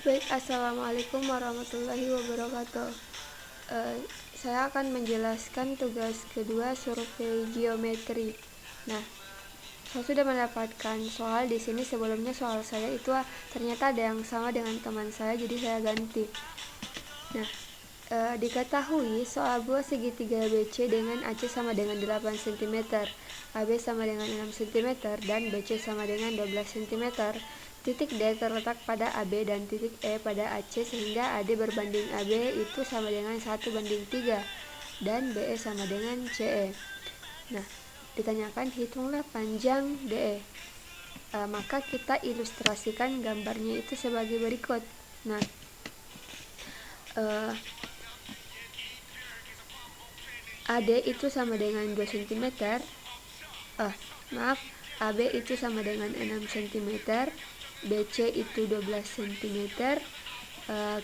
Baik, assalamualaikum warahmatullahi wabarakatuh. Saya akan menjelaskan tugas kedua survei geometri. Nah, saya sudah mendapatkan soal di sini. Sebelumnya soal saya itu ternyata ada yang sama dengan teman saya, jadi saya ganti. Nah, diketahui soal buah segitiga BC dengan AC sama dengan 8 cm, AB sama dengan 6 cm, dan BC sama dengan 12 cm. Titik D terletak pada AB dan titik E pada AC sehingga AD berbanding AB itu sama dengan 1:3 dan BE sama dengan CE. Nah, ditanyakan hitunglah panjang DE. Maka kita ilustrasikan gambarnya itu sebagai berikut. Nah, AD itu sama dengan 2 cm. AB itu sama dengan 6 cm. BC itu 12 cm.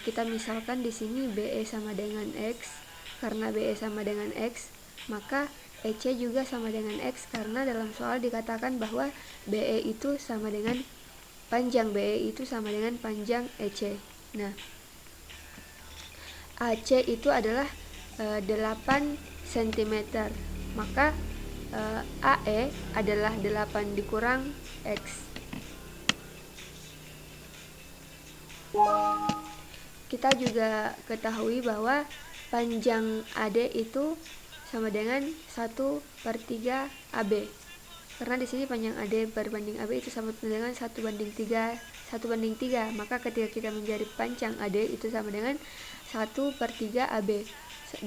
Kita misalkan di sini BE sama dengan X. Karena BE sama dengan X, maka EC juga sama dengan X karena dalam soal dikatakan bahwa BE itu sama dengan panjang BE itu sama dengan panjang EC. Nah, AC itu adalah 8 cm, maka AE adalah 8 dikurang X. Kita juga ketahui bahwa panjang AD itu sama dengan 1/3 AB. Karena di sini panjang AD berbanding AB itu sama dengan 1/3. Maka ketika kita mencari panjang AD itu sama dengan 1/3 AB.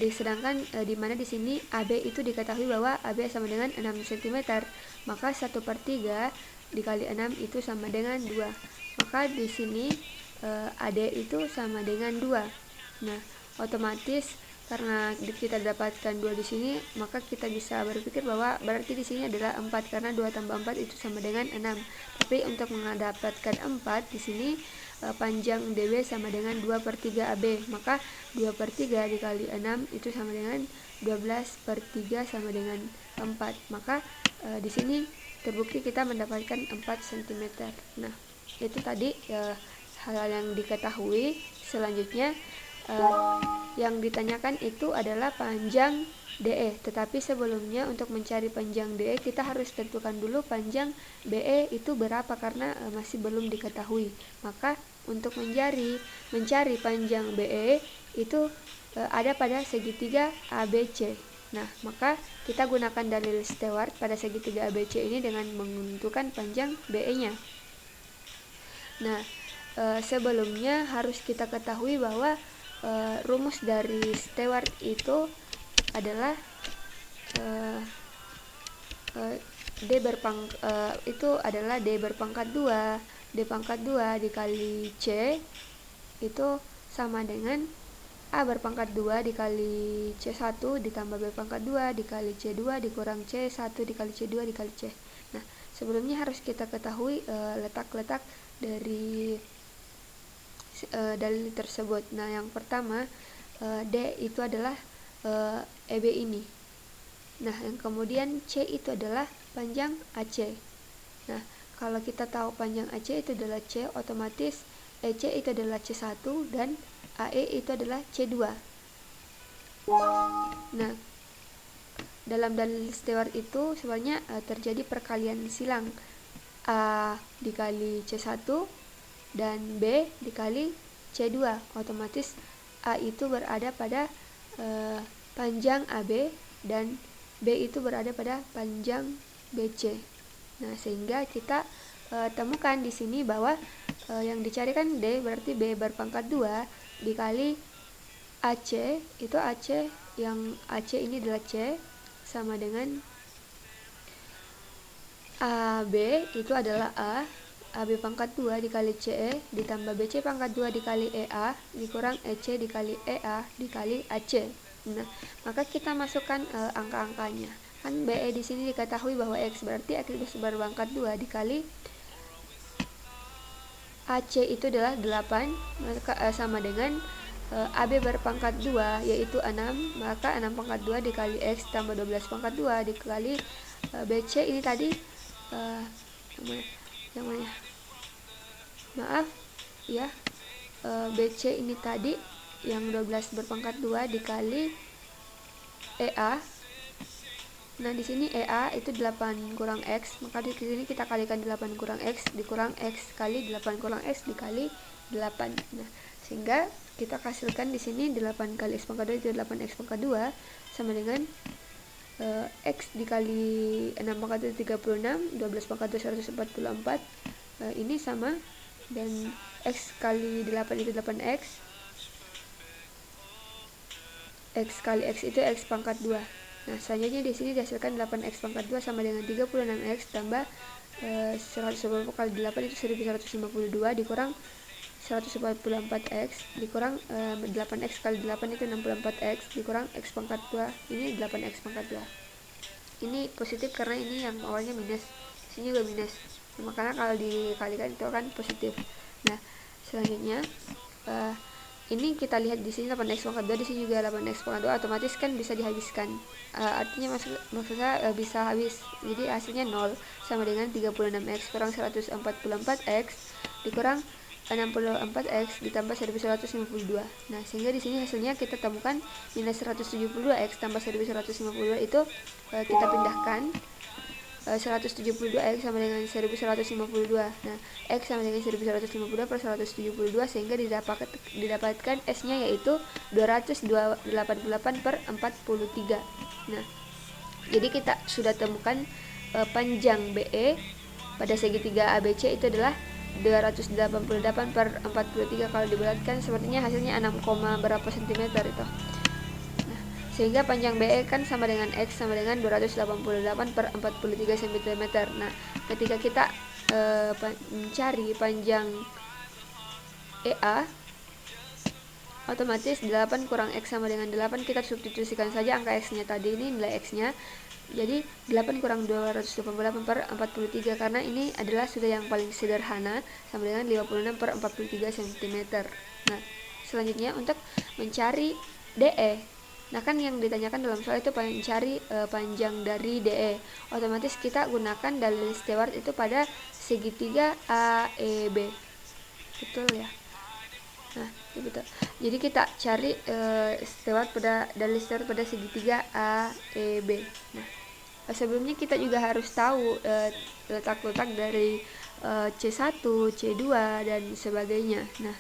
Sedangkan di mana di sini AB itu diketahui bahwa AB sama dengan 6 cm, maka 1/3 dikali 6 itu sama dengan 2. Maka di sini AD itu sama dengan 2. Nah, otomatis karena kita dapatkan 2 di sini, maka kita bisa berpikir bahwa berarti di sini adalah 4 karena 2 tambah 4 itu sama dengan 6. Tapi untuk mendapatkan 4 di sini panjang DB sama dengan 2/3 AB, maka 2/3 dikali 6 itu sama dengan 12/3 sama dengan 4. Maka di sini terbukti kita mendapatkan 4 cm. Nah, itu tadi hal yang diketahui. Selanjutnya yang ditanyakan itu adalah panjang DE, tetapi sebelumnya untuk mencari panjang DE kita harus tentukan dulu panjang BE itu berapa karena masih belum diketahui. Maka untuk mencari panjang BE itu ada pada segitiga ABC. Nah, maka kita gunakan dalil Stewart pada segitiga ABC ini dengan menentukan panjang BE-nya. Nah, sebelumnya harus kita ketahui bahwa rumus dari Stewart itu adalah itu adalah D berpangkat 2. D pangkat 2 dikali C itu sama dengan A berpangkat 2 dikali C1 ditambah B pangkat 2 dikali C2 dikurang C1 dikali C2 dikali C. Nah, sebelumnya harus kita ketahui letak-letak dari dalil tersebut. Nah, yang pertama D itu adalah EB ini. Nah, yang kemudian C itu adalah panjang AC. Nah, kalau kita tahu panjang AC itu adalah C, otomatis EC itu adalah C1 dan AE itu adalah C2. Nah, dalam dalil Stewart itu sebenarnya terjadi perkalian silang A dikali C1 dan B dikali C2. Otomatis A itu berada pada panjang AB dan B itu berada pada panjang BC. Nah, sehingga kita temukan di sini bahwa yang dicarikan D berarti B berpangkat 2 dikali AC, itu AC yang AC ini adalah C sama dengan AB itu adalah A, AB pangkat 2 dikali CE ditambah BC pangkat 2 dikali EA dikurang EC dikali EA dikali AC. Nah, maka kita masukkan angka-angkanya. Kan BE di sini diketahui bahwa X berarti X berpangkat 2 dikali AC itu adalah 8, maka sama dengan AB berpangkat 2 yaitu 6, maka 6 pangkat 2 dikali X tambah 12 pangkat 2 dikali BC ini tadi yang mana? Maaf ya, BC ini tadi yang 12 berpangkat 2 dikali EA. Nah, di sini EA itu 8 kurang X, maka di sini kita kalikan 8 kurang X dikurang X kali 8 kurang X dikali 8. Nah, sehingga kita hasilkan di sini 8 kali X pangkat 2 itu 8X pangkat 2 sama dengan X dikali 6 pangkat 2 36, 12 pangkat 2 144. Ini sama, dan X kali 8 itu 8X, X kali X itu X pangkat 2. Nah, selanjutnya di sini dihasilkan 8X pangkat 2 sama dengan 36X tambah 140 kali 8 itu 1152 dikurang 144X dikurang 8X kali 8 itu 64X dikurang X pangkat 2, ini 8X pangkat 2. Ini positif karena ini yang awalnya minus, sini juga minus. Nah, makanya kalau dikalikan itu kan positif. Nah, selanjutnya ini kita lihat di sini 8X pangkat 2, di sini juga 8X pangkat 2, otomatis kan bisa dihabiskan. Artinya maksudnya bisa habis. Jadi hasilnya 0 sama dengan 36X kurang 144X dikurang 64X ditambah 1152. Nah, sehingga di sini hasilnya kita temukan minus 172X tambah 1152 itu kita pindahkan. 172X sama dengan 1152. Nah, X sama dengan 1152 per 172 sehingga didapatkan S-nya yaitu 288 per 43. Nah, jadi kita sudah temukan panjang BE pada segitiga ABC itu adalah 288 per 43. Kalau dibulatkan sepertinya hasilnya 6, berapa sentimeter itu. Nah, sehingga panjang BE kan sama dengan X sama dengan 288 per 43 cm. Nah, ketika kita mencari panjang EA, otomatis 8 kurang X sama dengan 8, kita substitusikan saja angka X nya tadi, ini nilai X nya. Jadi 8 kurang 288 per 43 karena ini adalah sudah yang paling sederhana sama dengan 56 per 43 cm. Nah, selanjutnya untuk mencari DE. Nah, kan yang ditanyakan dalam soal itu mencari panjang dari DE. Otomatis kita gunakan dalil Stewart itu pada segitiga AEB. Betul ya? Nah, betul. Jadi kita cari dalil Stewart pada segitiga AEB. Nah, sebelumnya kita juga harus tahu letak-letak dari C1, C2 dan sebagainya. Nah,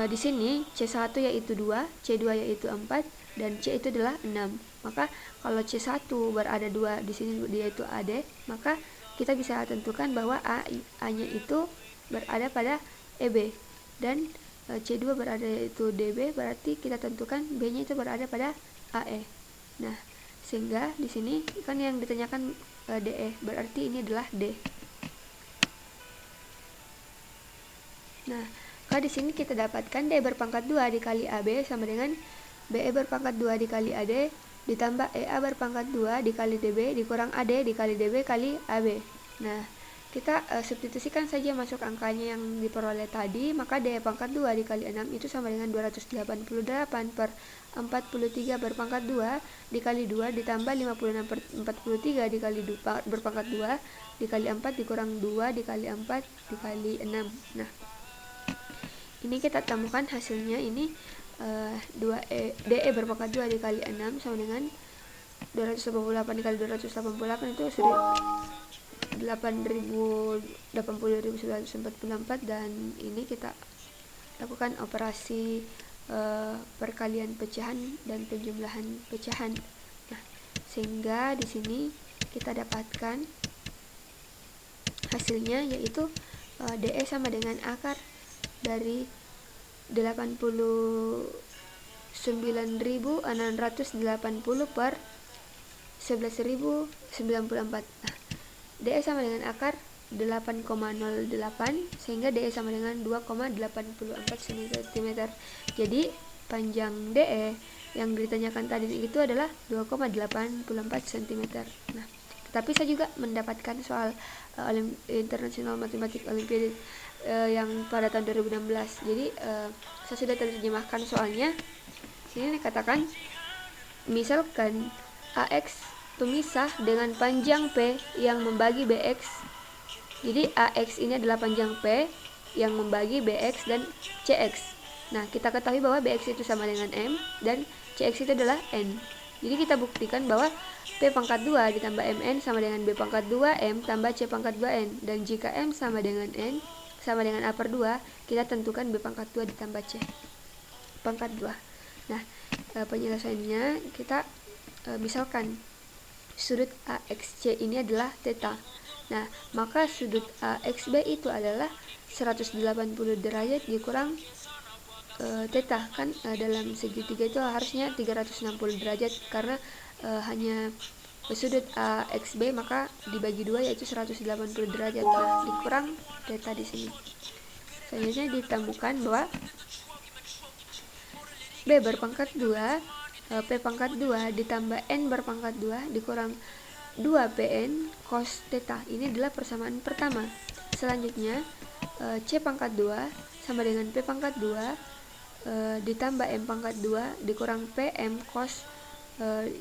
di sini C1 yaitu 2, C2 yaitu 4 dan C itu adalah 6. Maka kalau C1 berada 2 di sini dia itu AD, maka kita bisa tentukan bahwa A-nya itu berada pada EB dan C2 berada itu DB, berarti kita tentukan B-nya itu berada pada AE. Nah, sehingga di sini kan yang ditanyakan DE, berarti ini adalah D. Nah, kalau di sini kita dapatkan D berpangkat 2 dikali AB sama dengan BE berpangkat 2 dikali AD ditambah EA berpangkat 2 dikali DB dikurang AD dikali DB kali AB. Nah, kita substitusikan saja masuk angkanya yang diperoleh tadi, maka D pangkat 2 dikali 6 itu sama dengan 288 per 43 berpangkat 2 dikali 2 ditambah 56 per 43 dikali 2 berpangkat 2 dikali 4 dikurang 2 dikali 4 dikali 6. Nah, ini kita temukan hasilnya ini DE berpangkat 2 dikali 6 sama dengan 288 dikali 288 itu sudah 80.944 dan ini kita lakukan operasi perkalian pecahan dan penjumlahan pecahan. Nah, sehingga di sini kita dapatkan hasilnya yaitu DE sama dengan akar dari 89.680 per 11.094. Nah, DE sama dengan akar 8,08 sehingga DE sama dengan 2,84 cm. Jadi panjang DE yang ditanyakan tadi itu adalah 2,84 cm. Nah, tapi saya juga mendapatkan soal International Mathematics Olympiad yang pada tahun 2016. Jadi saya sudah terjemahkan soalnya. Sini dikatakan misalkan AX pemisah dengan panjang P yang membagi BX. Jadi AX ini adalah panjang P yang membagi Bx dan Cx. Nah, kita ketahui bahwa Bx itu sama dengan M dan Cx itu adalah N. Jadi kita buktikan bahwa P pangkat 2 ditambah Mn sama dengan B pangkat 2 M tambah C pangkat 2 N. Dan jika M sama dengan N sama dengan A per 2, kita tentukan B pangkat 2 ditambah C pangkat 2. Nah, penyelesaiannya kita misalkan sudut AXC ini adalah theta. Nah, maka sudut AXB itu adalah 180 derajat dikurang theta, kan dalam segitiga itu harusnya 360 derajat karena hanya sudut AXB, maka dibagi 2 yaitu 180 derajat. Nah, dikurang theta di sini. Selanjutnya ditemukan bahwa B berpangkat 2 P pangkat 2 ditambah N berpangkat 2 dikurang 2 PN cos theta. Ini adalah persamaan pertama. Selanjutnya C pangkat 2 sama dengan P pangkat 2 ditambah M pangkat 2 dikurang PM cos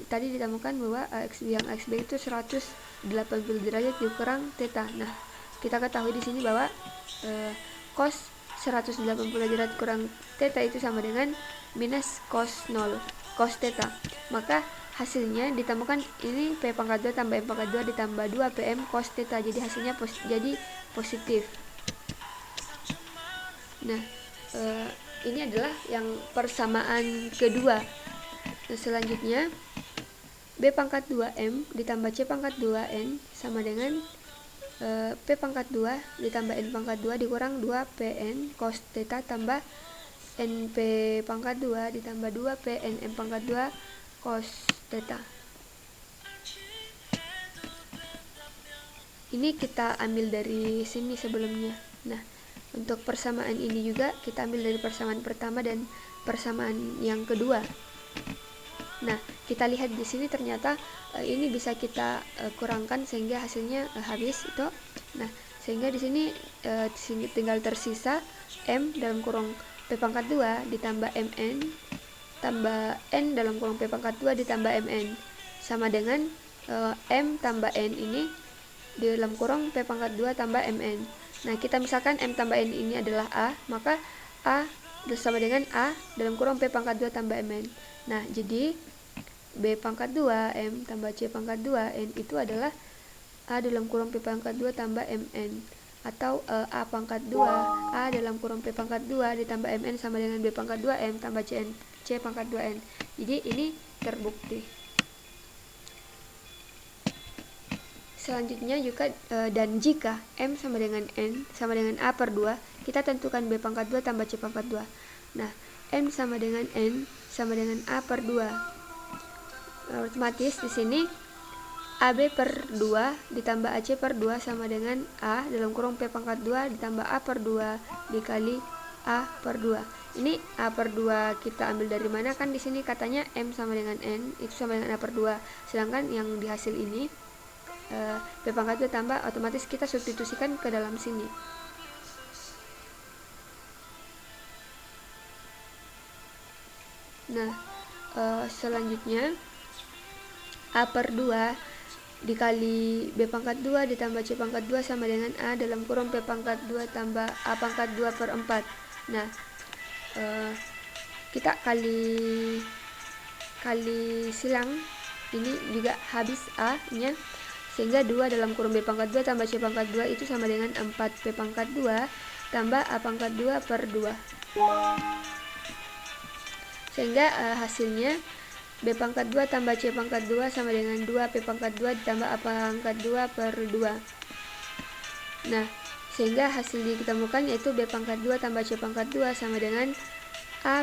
tadi ditemukan bahwa yang XB itu 180 derajat dikurang theta. Nah, kita ketahui di sini bahwa cos 180 derajat kurang theta itu sama dengan minus cos 0 cos theta. Maka hasilnya ditemukan ini P pangkat 2 tambah M pangkat 2 ditambah 2 PM cos theta. Jadi hasilnya jadi positif. Nah, ini adalah yang persamaan kedua. Nah, selanjutnya B pangkat 2M ditambah C pangkat 2N sama dengan P pangkat 2 ditambah N pangkat 2 dikurang 2 PN cos theta tambah NP pangkat 2 ditambah 2 PN M pangkat 2 cos theta. Ini kita ambil dari sini sebelumnya. Nah, untuk persamaan ini juga kita ambil dari persamaan pertama dan persamaan yang kedua. Nah, kita lihat di sini ternyata ini bisa kita kurangkan sehingga hasilnya habis itu. Nah, sehingga di sini tinggal tersisa M dalam kurung P pangkat 2 ditambah MN tambah N dalam kurung P pangkat 2 ditambah MN sama dengan M tambah N ini di dalam kurung P pangkat 2 tambah MN. Nah, kita misalkan M tambah N ini adalah A, maka A sama dengan A dalam kurung P pangkat 2 tambah MN. Nah, jadi B pangkat 2 M tambah C pangkat 2 N itu adalah A dalam kurung P pangkat 2 tambah MN. Atau A pangkat 2 A dalam kurung P pangkat 2 ditambah MN sama dengan B pangkat 2 M tambah C pangkat 2N. Jadi ini terbukti. Selanjutnya juga dan jika M sama dengan N sama dengan A per 2, kita tentukan B pangkat 2 tambah C pangkat 2. Nah, M sama dengan N sama dengan A per 2. Otomatis di sini AB per 2 ditambah AC per 2 sama dengan A dalam kurung P pangkat 2 ditambah A per 2 dikali A per 2. Ini A per 2 kita ambil dari mana? Kan di sini katanya M sama dengan N itu sama dengan A per 2. Sedangkan yang di hasil ini P pangkat 2 tambah, otomatis kita substitusikan ke dalam sini. Nah, selanjutnya A per 2 dikali B pangkat 2 ditambah C pangkat 2 sama dengan A dalam kurung P pangkat 2 tambah A pangkat 2 per 4. Nah, kita kali silang ini juga habis A nya, sehingga 2 dalam kurung B pangkat 2 tambah C pangkat 2 itu sama dengan 4 P pangkat 2 tambah A pangkat 2 per 2. Sehingga hasilnya B pangkat 2 tambah C pangkat 2 sama dengan 2 P pangkat 2 ditambah A pangkat 2 per 2. Nah, sehingga hasil ditemukan yaitu B pangkat 2 tambah C pangkat 2 sama dengan A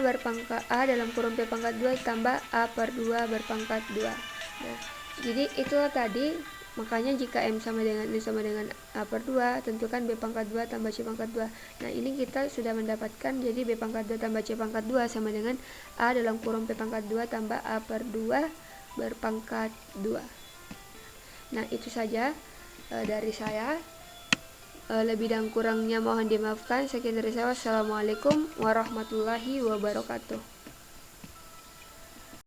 dalam kurung P pangkat 2 tambah A per 2 berpangkat 2. Nah, jadi itulah tadi. Makanya jika M sama dengan N sama dengan A per 2, tentukan B pangkat 2 tambah C pangkat 2. Nah, ini kita sudah mendapatkan, jadi B pangkat 2 tambah C pangkat 2 sama dengan A dalam kurung P pangkat 2 tambah A per 2 berpangkat 2. Nah, itu saja dari saya. Lebih dan kurangnya mohon dimaafkan. Sekian dari saya. Wassalamualaikum warahmatullahi wabarakatuh.